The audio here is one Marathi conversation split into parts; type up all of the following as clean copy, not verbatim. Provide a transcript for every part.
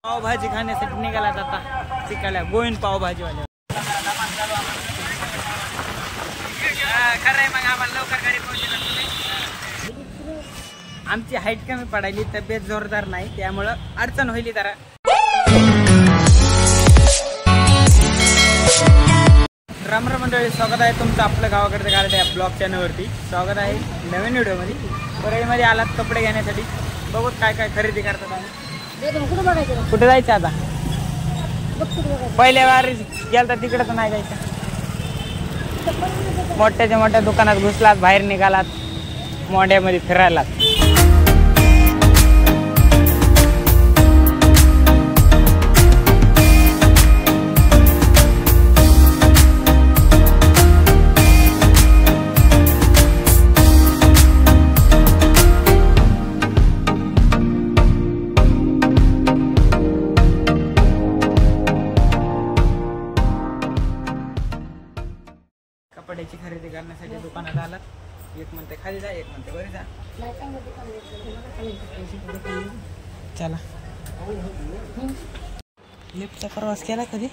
पावभाजी खाण्यासाठी निघाला आता तिकडल्या गोविंद पावभाजीवाले. खरंय मग आम्हाला लवकर घरी पोहोचेल. आमची हाईट कमी पडायली, तब्येत जोरदार नाही, त्यामुळं अडचण होईल जरा. राम राम मंडळी, स्वागत आहे तुमचं आपलं गावाकडचं गार्ड या ब्लॉग चॅनलवरती. स्वागत आहे नवीन व्हिडिओमध्ये. परळीमध्ये आलात कपडे घेण्यासाठी. बघू काय काय खरेदी करतात आम्ही. कुठे जायचं आता? पहिल्या वारी गेलं तर तिकडं तर नाही जायचं. मोठ्याच्या मोठ्या दुकानात घुसलात, बाहेर निघालात, मोंड्यामध्ये फिरायलात. कपड्याची खरेदी करण्यासाठी दुकानात आलात. एक म्हणते खाली जा, एक म्हणते वरी जा. चला. लिफ्टचा प्रवास केला कधी?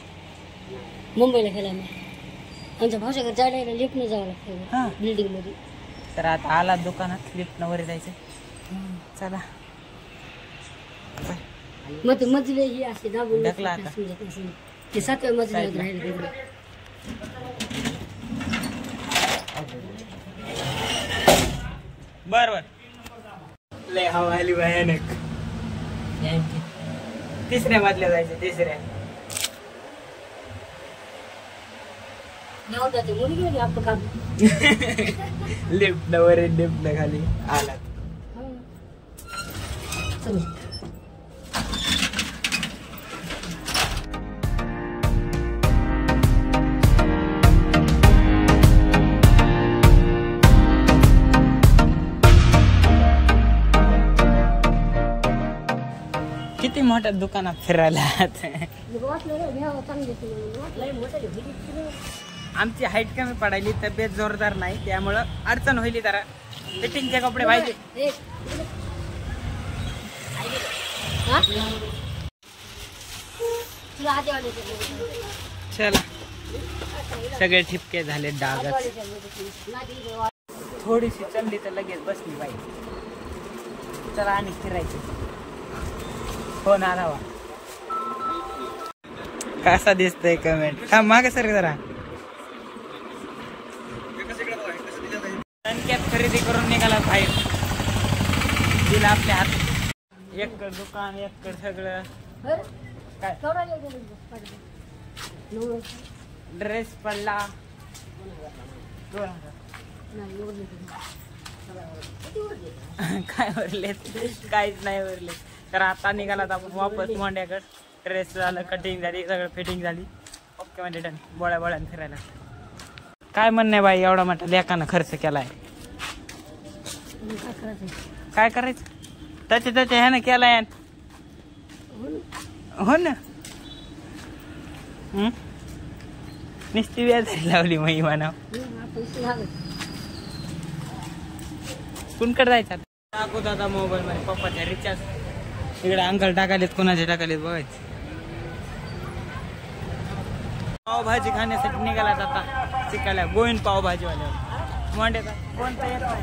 मुंबईला केला मी. आमच्या भाषेकडे जायला लिफ्टने जावं लागतं बिल्डिंग मध्ये. तर आता आलात दुकानात, लिफ्टनं वरी जायचं. चला. मग ते मजले ही असे दाबून ढकला आता. ते 7व्या मजल्यावर राहिले. बर बर. लय हवा आली भयानक. तिसऱ्या मधल्या जायचं. तिसऱ्या लिफ्ट न वर, लिफ्ट न खाली आलात. किती मोठ्या दुकानात फिरायला. आमची हाईट कमी पडायली, तब्येत जोरदार नाही, त्यामुळं अडचण होईल जरा. फिटिंगचे कपडे पाहिजे. चला. सगळे ठिपके झाले, डागच. थोडीशी चलली तर लगेच बसली पाहिजे. चला आणि फिरायचं. हो ना रावा. कसा दिसतोय कमेंट का मागे सर जरा. संख्यात खरेदी करून निघाला बाहेर. दिला आपल्या हात. एक दुकान, एक सगळं काय. ड्रेस पडला 2000. काय वरले? काहीच नाही वरले. तर आता निघालात आपण वापस मोंड्याकडे. ड्रेस झालं, कटिंग झाली, सगळं फिटिंग झाली. ओके म्हणजे डन. बोळ्या बोळ्यानं फिरायला. काय म्हणणे बाई, एवढा मोठा लेखानं खर्च केलाय. काय करायचं? त्याच्या ह्यानं केलाय. हो ना. नुसती व्याजारी लावली मग म्हणा. कुणकडे जायचं? टाकू दादा मोबाईल मध्ये पप्पाच्या रिचार्ज. इकडे अंकल टाकालेत, कोणाचे टाकालेत बघायचं. पावभाजी खाण्यासाठी निघालात आता तिकडल्या गोविंद पावभाजीवाल्यावर. मोंड्याचा कोणता येत नाही.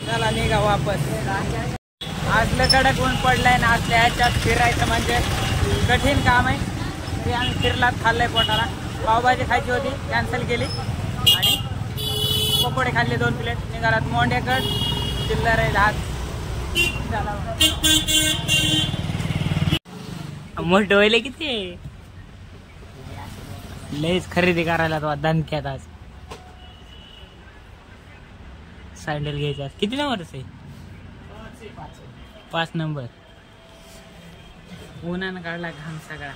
चला निघा वापस. असलं कडक ऊन पडलाय ना, असल्या ह्याच्यात फिरायचं म्हणजे कठीण काम आहे. ते आम्ही फिरलात, खाल्लंय पोटाला. पावभाजी खायची होती, कॅन्सल केली आणि पकोडे खाल्ले 2 प्लेट. निघालात मोंड्याकड. चिल्लर आहे 10. मोठं व्हायला किती लयच खरेदी करायला तो दणक्यात. आज सँडल घ्यायचा. किती नंबरच आहे? 5 नंबर. उन्हानं काढला घाम सगळा.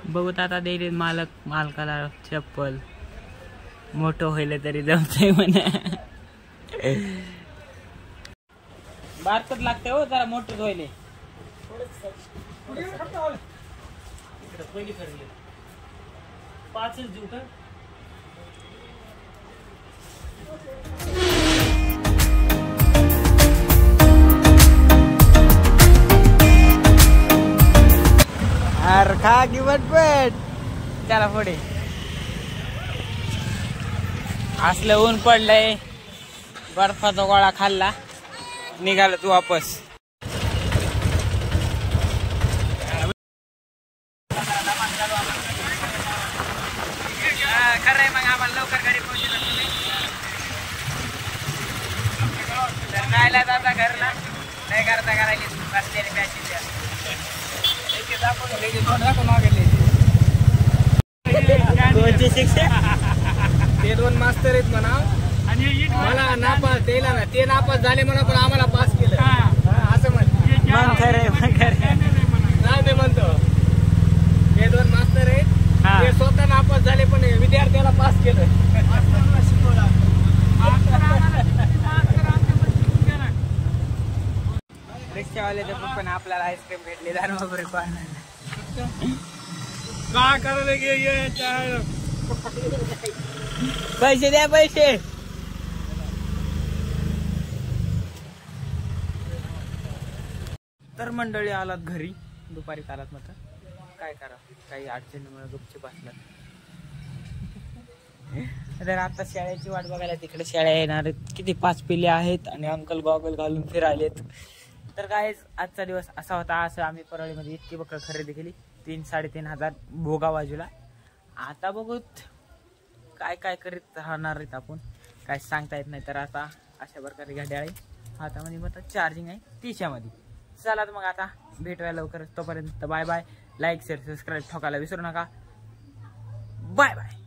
बघूत आता देईल मालकाला चप्पल. मोठं होईल तरी जमतंय म्हणा. बारकत लागते हो जरा मोठं धुवायले. तर पहिली खरेदी 5च देऊ का? अरे खा की पटपट. त्याला पुढे असलं ऊन पडलंय. बर्फाचा गोळा खाल्ला, निघाला तू वापस. खरंय मग आम्हाला लवकर घरी पोहोचलं तुम्ही. तर जायला जाता घरला नाही करता करायची रस्त्याने पॅचिंग द्या. कोणती शिक्षा? ते 2 मास्तर आहेत म्हणा. मला नापास द्यायला ना, ते नापास झाले म्हणा पण आम्हाला पास केलं. असं म्हण. मग खरंय मग खरंय. नाही मी म्हणतो हे 2 मास्तर आहेत, ते स्वतः नापास झाले पण विद्यार्थ्याला पास केलं. रिक्षावाल्याच्या पण आपल्याला आईस्क्रीम भेटली धर्मपुरी पाहण्याला. काय करायला पैसे द्या पैसे. तर मंडळी आलात घरी, दुपारी आलात मात्र काय करा, काही अडचणीमुळे गुपचूप असलात. तर आता शाळेची वाट बघायला तिकडे शाळा येणार आहेत. किती 5 पिल्ले आहेत आणि अंकल गॉगल घालून फिरायलेत. तर काय आजचा दिवस असा होता. असं आम्ही परळीमध्ये इतकी बकरं खरेदी केली, 3-3.5 हजार भोगा बाजूला. आता बघूत काय काय करीत राहणार आहेत आपण, काय सांगता येत नाही. तर आता अशा प्रकारे घड्याळ आहे हातामध्ये, मग चार्जिंग आहे तिच्यामध्ये. चला तर मग आता भेटूया लवकर. तोपर्यंत bye bye. Like share subscribe ठोकायला विसरू नका. Bye bye.